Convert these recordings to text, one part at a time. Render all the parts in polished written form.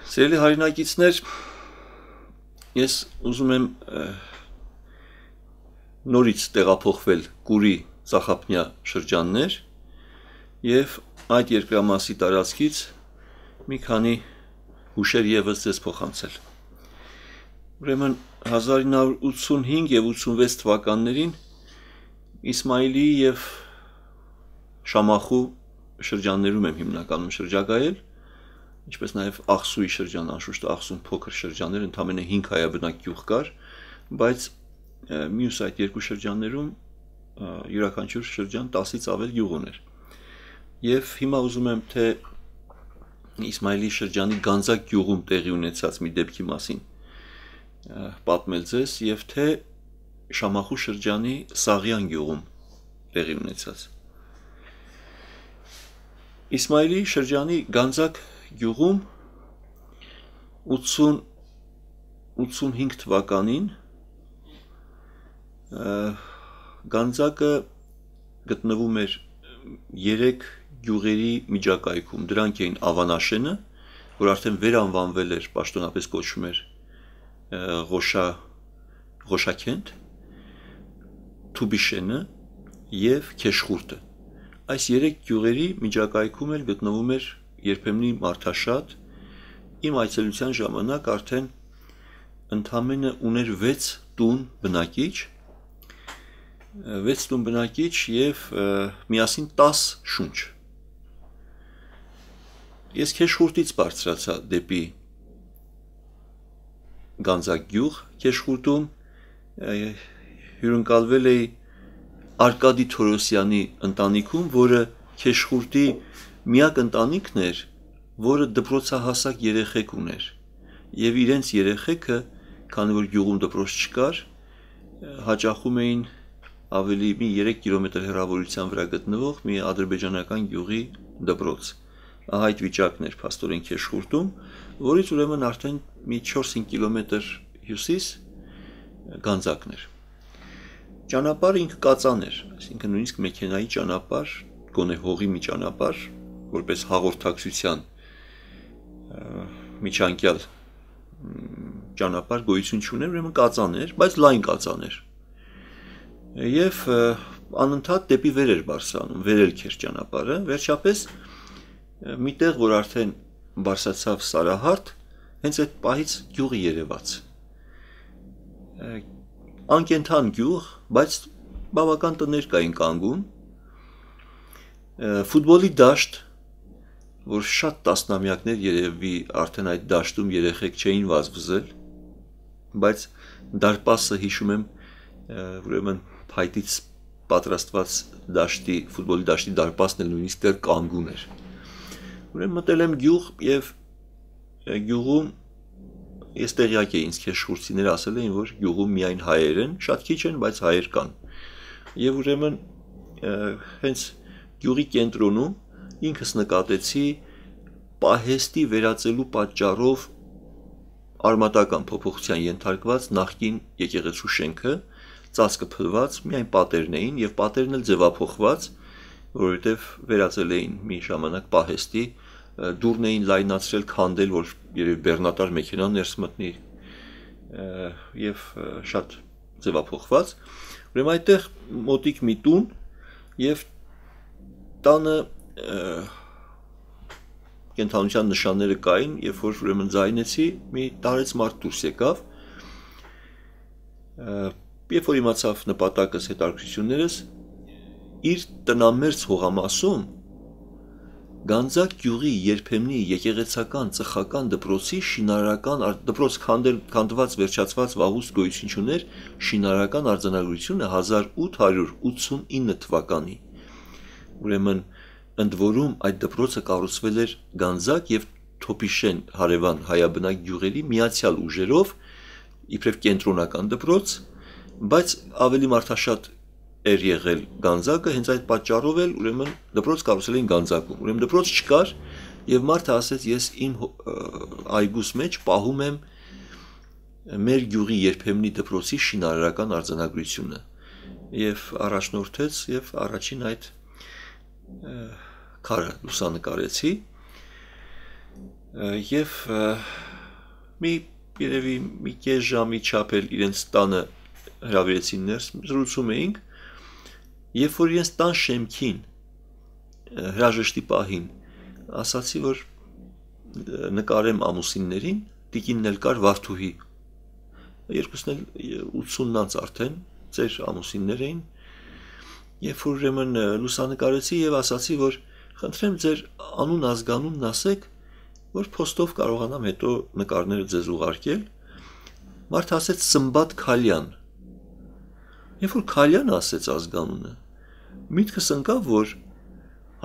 Սիրելի հայրենակիցներ, ես ուզում եմ նորից տեղափոխվել Կուրի Ծախապնյա շրջաններ և այդ երկրամասի տարածքից մի քանի հուշեր ևս ձեզ փոխանցել։ Ուրեմն 1985 և 86 թվականներին Իսմայիլի և Շամախու շրջաններում եմ հիմնականում շրջագայել, ինչպես նաև Աղսուի շրջան, անշուշտ Աղսուն փոքր շրջաններ, ընդամենը 5 հայաբնակ գյուղ կար, բայց մյուս այդ երկու շրջաններում յուրաքանչյուր շրջան 10-ից ավել գյուղ ուներ։ Եվ հիմա ուզում եմ թե Իսմայիլի շրջանի Գանձակ գյուղում տեղի ունեցած մի դեպքի մասին պատմել ձեզ և թե Շամախու շրջանի Սաղյան գյուղում տեղի ունեցած։ Իսմայիլի շրջանի Գանձակ գյուղում 80-85 թվականին Գանձակը գտնվում էր 3 գյուղերի միջակայքում, դրանք էին Ավանաշենը, որ արդեն վերանվանվել էր, պաշտոնապես կոչվում էր Ղոշաքենտ, Թուբիշենը և Քեշխուրտը։ Այս 3 գյուղերի միջակայքում էլ գտնվում էր երբեմնի մարդաշատ, իմ այցելության ժամանակ արդեն ընդամենը ուներ 6 տուն բնակիչ, 6 տուն բնակիչ և միասին 10 շունչ։ Ես Քեշխուրտից բարձրացա դեպի Գանձակ գյուղ, Քեշխուրտում հյուրընկալվել էի Արկադի Թորոսյանի ընտանիքում, որը Քեշխուրտի միակ ընտանիքն էր, որը դպրոցահասակ երեխեք ուներ, և իրենց երեխեքը, քանի որ գյուղում դպրոց չկար, հաճախում էին ավելի մի 3 կիլոմետր հեռավորության վրա գտնվող մի ադրբեջանական գյուղի դպրոց։ Ահա այդ վիճակն էր փաստորեն Քեշխուրտում, որից ուրեմն արդեն մի 4-5 կիլոմետր հյուսիս Գանձակն էր։ Ճանապարհը ինքը կածան էր, այսինքն նույնիսկ մեքենայի ճանապարհ, գոնե հողի մի ճանապարհ, որպես հաղորդակցության միջանկյալ ճանապարհ գոյություն չուներ, ուրեմն կածան էր, բայց լայն կածան էր։ Եվ անընդհատ դեպի վեր էր բարձրանում, վերելք էր ճանապարհը, վերջապես մի տեղ, որ արդեն բարձրացավ Սարահարթ, հենց այդ պահից գյուղը երևաց։ Անկենդան գյուղ, բայց բավական տներ կային կանգուն, ֆուտբոլի դաշտ, որ շատ տասնամյակներ երևի արդեն այդ դաշտում երեխեք չէին վազվզել, բայց դարպասը հիշում եմ, ուրեմն փայտից պատրաստված դաշտի, ֆուտբոլի դաշտի դարպասն էլ նույնիսկ դեռ կանգուն էր։ Ուրեմն մտել եմ գյուղ և գյուղում ես տեղյակ էի, ինձ քեշխուրտցիները ասել էին, որ գյուղում միայն հայեր են, շատ քիչ են, բայց հայեր կան։ Եվ ուրեմն հենց գյուղի կենտրոնում ինքս նկատեցի պահեստի վերածելու պատճառով արմատական փոփոխության ենթարկված նախկին եկեղեցու շենքը, ծածկը փլված, միայն պատերն էին և պատերն էլ ձևափոխված, որովհետև վերածել էին մի ժամանակ պահեստի, դուռն էին լայնացրել, քանդել, որ երևի բեռնատար մեքենա ներս մտնի և շատ ձևափոխված։ Ուրեմն այդտեղ մոտիկ մի տուն և տանը կենդանության նշանները կային, երբ որ ուրեմն ձայնեցի, մի տարեց մարդ դուրս եկավ, երբ որ իմացավ նպատակս, հետաքրքրություններս, իր տնամերձ հողամասում Գանձակ գյուղի երբեմնի եկեղեցական ծխական դպրոցի շինարարական դպրոց քանդված վերջացված վաղուց գոյություն չուներ, շինարարական արձանագրությունը 1889 թվականի։ Ուրեմն ընդ որում այդ դպրոցը կառուցվել էր Գանձակ և Թոփիշեն հարևան հայաբնակ գյուղերի միացյալ ուժերով, իբրև կենտրոնական դպրոց, բայց ավելի մարդաշատ էր եղել Գանձակը, հենց այդ պատճառով էլ ուրեմն դպրոց կառուցել էին Գանձակում։ Ուրեմն դպրոց չկար և մարդը ասեց, ես իմ այգուս մեջ պահում եմ մեր գյուղի երբեմնի դպրոցի շինարարական արձանագրությունը և առաջնորդեց և առաջին այդ քարը լուսանկարեցի Եվ երևի մի կես ժամի չափ էլ իրենց տանը հրավիրեցին ներս, զրուցում էինք, երբ որ իրենց տան շեմքին հրաժեշտի պահին ասացի, որ նկարեմ ամուսիններին, տիկինն էլ կար Վարդուհի, երկուսն էլ 80-ից արդեն ծեր ամուսիններ էին, երբ որ ուրեմն լուսանկարեցի եւ ասացի, որ խնդրեմ ձեր անուն ազգանունն ասեք, որ փոստով կարողանամ հետո նկարները ձեզ ուղարկել, մարդ ասեց Սմբատ Քալյան, երբ որ Քալյան ասեց ազգանունը, միտքս ընկավ, որ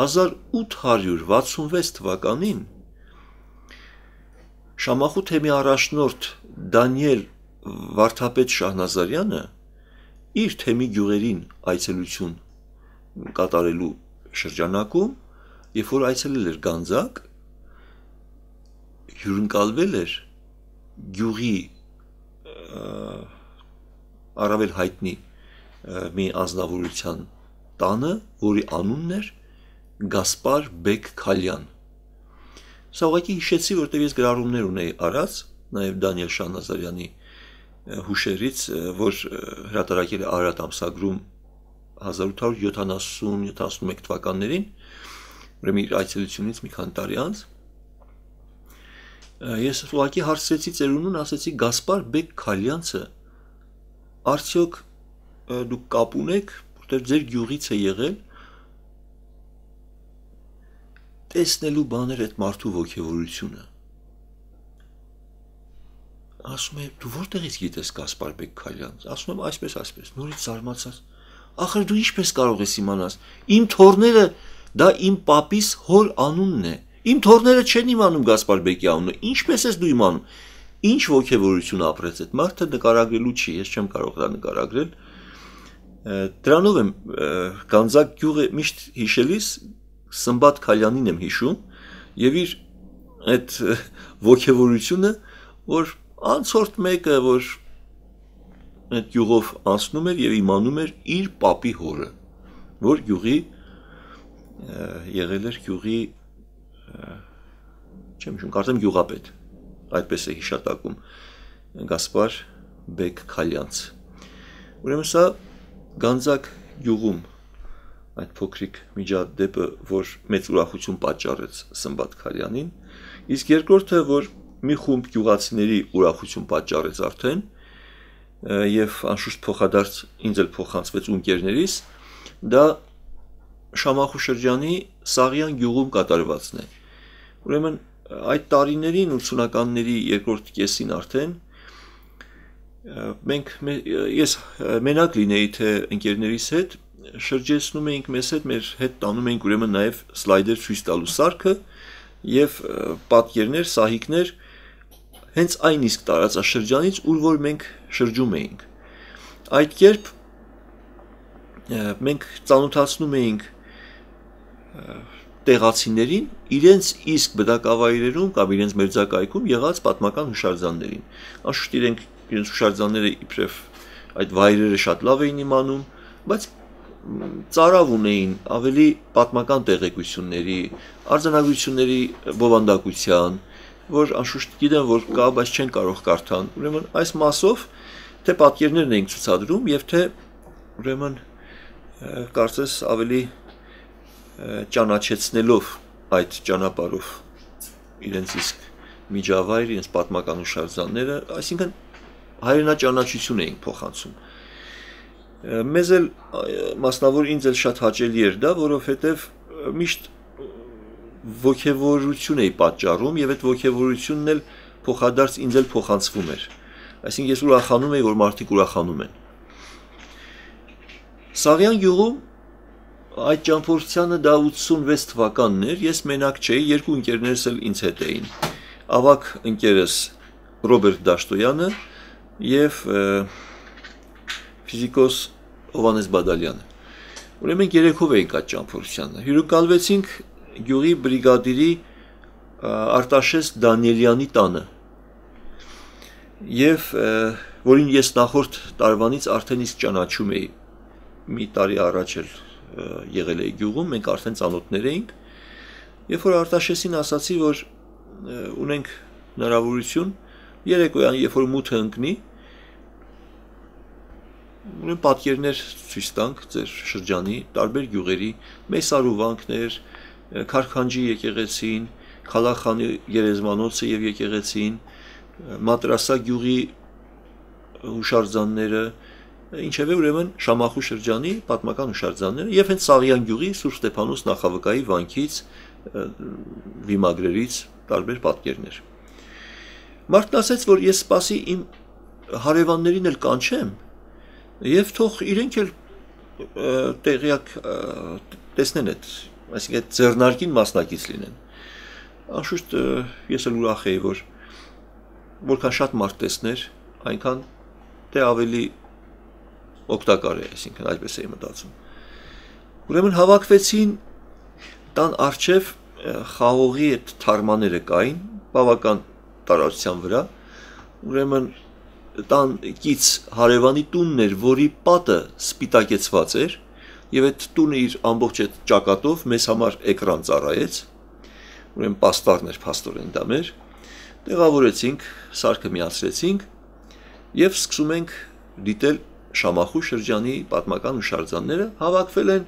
1866 թվականին Շամախու թեմի առաջնորդ Դանիել Վարդապետ Շահնազարյանը իր թեմի գյուղերին այցելություն կատարելու շրջանակում, երբ որ այցելել էր Գանձակ, հյուրընկալվել էր գյուղի առավել հայտնի մի անձնավորության տանը, որի անունն էր Գասպար Բեկ Քալյան։ Սա ուղղակի հիշեցի, որտեղ ես գրառումներ ունեի արած, նաև Դանիել Շահնազարյանի հուշերից, որ հրատարակել է Արարատ ամսագրում 1870-71 թվականներին, ուրեմն իր այցելությունից մի քանի տարի անց, ես ուղղակի հարցրեցի ծերունուն, ասեցի Գասպար Բեկ Քալյանցը արդյոք դուք կապ ունեք, որտեղ ձեր գյուղից է եղել, տեսնելու բաներ այդ մարդու ոգևորությունը։ Ասում է, դու որտեղից գիտես Գասպար Բեկ Քալյանց։ Ասում եմ, այսպես, նորից զարմացած։ Ախր դու ինչպես կարող ես իմանալ։ Իմ թորները դա իմ պապիս հոր անունն է։ Իմ թորները չեն իմանում Գասպար Բեկի անունը։ Ինչպես ես դու իմանում։ Ինչ ոգևորություն ապրեց այդ մարդը նկարագրելու չի, ես չեմ կարող դա նկարագրել։ Դրանով եմ Գանձակ գյուղը միշտ հիշելիս Սմբատ Քալյանին եմ հիշում եւ իր այդ ոգևորությունը, որ անցորդ մեկը, որ այդ գյուղով անցնում էր եւ իմանում էր իր պապի հորը, որ գյուղի եղել էր գյուղի չեմ հիշում, կարծեմ գյուղապետ, այդպես է հիշատակում Գասպար Բեկ Քալյանց։ Ուրեմն սա Գանձակ գյուղում այդ փոքրիկ միջադեպը, որ մեծ ուրախություն պատճառեց Սմբատ Քալյանին, իսկ երկրորդը, որ մի խումբ գյուղացիների ուրախություն պատճառեց արդեն, եւ անշուշտ փոխադարձ ինձ էլ փոխանցվեց ունկերներիս, դա Շամախու շրջանի Սաղյան գյուղում կատարվածն է։ Ուրեմն այդ տարիներին 80-ականների երկրորդ կեսին արդեն ես մենակ լինեի թե ընկերներիս հետ շրջեցնում էինք մեզ հետ, մեր հետ տանում էինք ուրեմն նաև սլայդեր ցույց տալու սարքը եւ պատկերներ, սահիկներ հենց այն իսկ տարածաշրջանից, ուր որ մենք շրջում էինք։ Այդ կերպ մենք ծանոթացնում էինք տեղացիներին իրենց իսկ բնակավայրերում կամ իրենց մերձակայքում եղած պատմական հուշարձաններին։ Անշուշտ իրենք իրենց հուշարձանները իբրև այդ վայրերը շատ լավ էին իմանում, բայց ծարավ ունեին ավելի պատմական տեղեկությունների, արձանագրությունների բովանդակության, որ անշուշտ գիտեն, որ կա, բայց չեն կարող կարդան։ Ուրեմն այս մասով թե պատկերներն էինք ցուցադրում եւ թե ուրեմն կարծես ավելի ճանաչեցնելով այդ ճանապարհով իրենց իսկ միջավայր, իրենց պատմական հուշարձանները, այսինքն հայրենաճանաչություն էին փոխանցում։ Մեզ էլ մասնավոր ինձ էլ շատ հաճելի էր դա, որովհետև միշտ ոգևորություն էի պատճառում եւ այդ ոգևորությունն էլ փոխադարձ ինձ էլ փոխանցվում էր։ Այսինքն ես ուրախանում էի, որ մարդիկ ուրախանում են։ Սաղյան գյուղում այդ ճամփորդությանը դա 86 թվականն էր, ես մենակ չէի, երկու ընկերներս էլ ինձ հետ էին։ Ավակ ընկերս Ռոբերտ Դաշտոյանը եւ ֆիզիկոս Հովանես Բադալյանը։ Ուրեմն մենք երեքով էինք այդ ճամփորդությանը։ Հյուրընկալվեցինք գյուղի բրիգադիրի Արտաշես Դանիելյանի տանը։ Եվ որին ես նախորդ տարվանից արդեն իսկ ճանաչում էի։ Մի տարի առաջ էլ եղել էի գյուղում, մենք արդեն ծանոթներ էինք։ Երբ որ Արտաշեսին ասացի, որ ունենք հնարավորություն երեկոյան, երբ որ մութը ընկնի, ուրեմն պատկերներ ցույց տանք ձեր շրջանի տարբեր գյուղերի, Մեսարու վանքներ, Քարքանջի եկեղեցին, Խալախանի գերեզմանոցը եւ եկեղեցին, Մատրասա գյուղի հուշարձանները, ինչևէ ուրեմն Շամախու շրջանի պատմական հուշարձանները եւ հենց Սաղյան գյուղի Սուրբ Ստեփանոս նախավկայի վանքից վիմագրերից տարբեր պատկերներ։ Մարդն ասաց, որ ես սպասի իմ հարևաններին էլ կանչեմ եւ թող իրենք էլ տեղյակ տեսնեն այդ, այսինքն ձեռնարկին մասնակից լինեն։ Անշուշտ ես էլ ուրախ էի, որ որքան շատ մարդ տեսներ, այնքան դե ավելի օգտակար է, այսինքն այդպես էի մտածում։ Ուրեմն հավաքվեցին տան առջև խաղողի այդ թարմաները կային, բավական տարածության վրա, ուրեմն տան կից հարևանի տունն էր, որի պատը սպիտակեցված էր, եւ այդ տունը իր ամբողջ այդ ճակատով մեզ համար էկրան ծառայեց, ուրեմն պաստառներ փաստորեն դա մեր, տեղավորեցինք, սարքը միացրեցինք եւ սկսում ենք դիտել Շամախու շրջանի պատմական հուշարձանները, հավաքվել են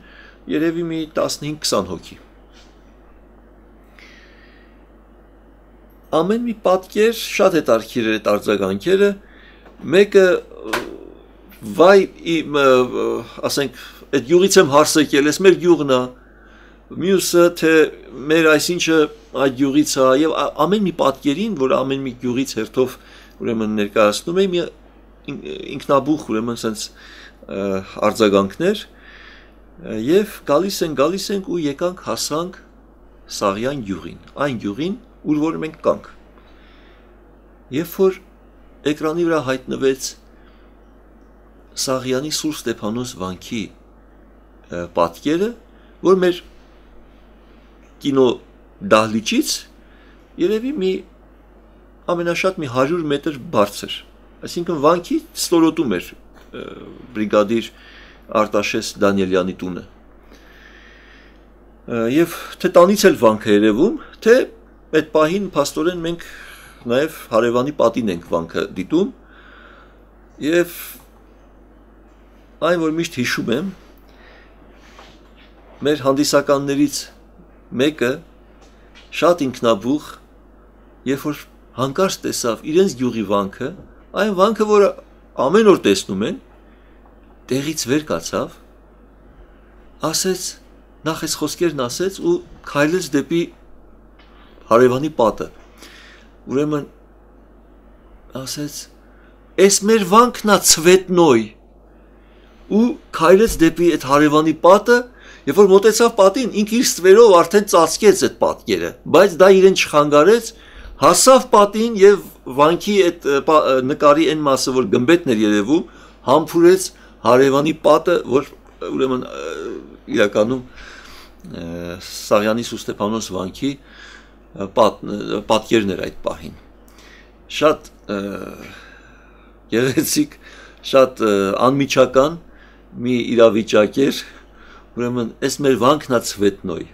երևի մի 15-20 հոգի։ Ամեն մի պատկեր շատ հետաքրքիր էր այդ արձագանքերը, մեկը վայ իմ ասենք այդ գյուղից եմ հարս եկել, ես մեր գյուղն է, մյուսը թե մեր այսինչը այդ գյուղից է եւ ամեն մի պատկերին, որ ամեն մի գյուղից հերթով ուրեմն ներկայացնում եմ ինքնաբուխ ուրեմն sense արձագանքներ եւ գալիս ենք ու եկանք հասանք Սաղյան գյուղին, այն գյուղին, ուր որ մենք կանք։ Երբ որ էկրանի վրա հայտնվեց Սաղյանի Սուրբ Ստեփանոս վանքի պատկերը, որ մեր կինո դահլիճից երևի մի ամենաշատ մի 100 մետր բարձր, այսինքն վանքի ստորոտում էր բրիգադիր Արտաշես Դանիելյանի տունը։ Եվ թե տանից էլ վանքը երևում, թե այդ պահին փաստորեն մենք նաև հարևանի պատին ենք վանքը դիտում եւ այն որ միշտ հիշում եմ մեր հանդիսականներից մեկը շատ ինքնաբուխ երբ որ հանկարծ տեսավ իրենց գյուղի վանքը, այն վանքը որ ամեն օր տեսնում են, տեղից վեր կացավ, ասեց նախ այս խոսքերն ասեց ու քայլեց դեպի հարևանի պատը։ Ուրեմն ասեց «Էս մեր վանքն է Ցվետնոյ» ու քայլեց դեպի այդ հարևանի պատը, երբ որ մոտեցավ պատին, ինքը իր ստվերով արդեն ծածկեց այդ պատկերը, բայց դա իրեն չխանգարեց, հասավ պատին եւ վանքի այդ նկարի այն մասը, որ գմբեթն էր երևում, համբուրեց հարևանի պատը, որ ուրեմն իրականում Սաղյանի Սուրբ Ստեփանոս վանքի պատկերն էր այդ պահին։ Շատ գեղեցիկ, շատ անմիջական մի իրավիճակ էր, ուրեմն այս մեր վանքն է Ցվետնոյ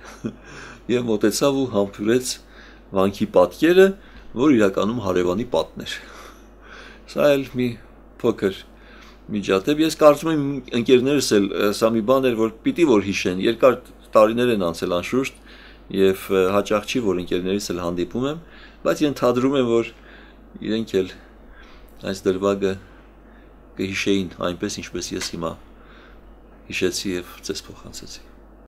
եւ մոտեցավ ու համբուրեց վանքի պատկերը, որ իրականում հարևանի պատն էր։ Սա էլ մի փոքր միջադեպ, ես կարծում եմ ընկերներս էլ սա մի բան էր, որ պիտի որ հիշեն, երկար տարիներ են անցել անշուշտ եւ հաճախ չի որ ընկերներիս էլ հանդիպում եմ, բայց ենթադրում եմ, որ իրենք էլ այս դրվագը կհիշեին այնպես, ինչպես ես հիմա հիշեցի եւ ձեզ փոխանցեցի։